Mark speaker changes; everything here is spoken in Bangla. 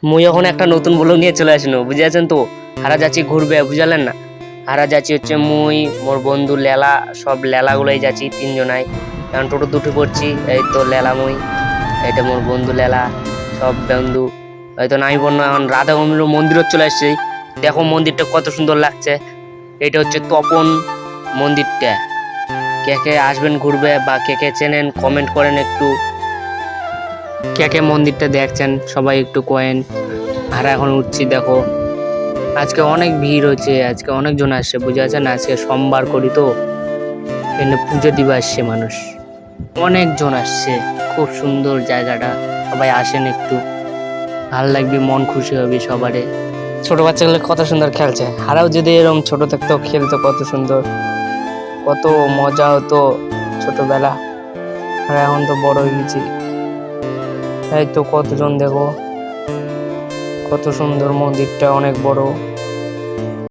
Speaker 1: মুই এখন একটা নতুন ব্লগ নিয়ে চলে আসলো, বুঝেছেন তো। হারা যাচ্ছি ঘুরবে, বুঝালেন না। হারা যাচ্ছি হচ্ছে মুই, মোর বন্ধু লেলা, সব লেলা গুলোই যাচ্ছি তিনজনাই। এখন টোটো দুটো পড়ছি, এই তো লেলা মুই, এটা মোর বন্ধু লেলা, সব বন্ধু। হয়তো নাই বন্য এখন রাধা গোবিন্দ মন্দিরও চলে আসছি। দেখো মন্দিরটা কত সুন্দর লাগছে। এটা হচ্ছে তপন মন্দিরটা। কে কে আসবেন ঘুরবে বা কে কে চেনেন কমেন্ট করেন একটু। কে কে মন্দিরটা দেখছেন সবাই একটু কয়েন। আর এখন উঠছি, দেখো আজকে অনেক ভিড় হচ্ছে, আজকে অনেকজন আসছে, বুঝে আছেন। আজকে সোমবার করি তো, এখানে পুজো দিবা আসছে মানুষ, অনেকজন আসছে। খুব সুন্দর জায়গাটা, সবাই আসেন একটু, ভাল লাগবে, মন খুশি হবে সবারে। ছোট বাচ্চাগুলো কত সুন্দর খেলছে, হারাও যদি এরকম ছোট থাকতো খেলতো কত সুন্দর, কত মজা হতো ছোটবেলা। আর এখন তো বড় হয়ে গেছি। এই তো কতজন, দেখো কত সুন্দর মন্দিরটা, অনেক বড়।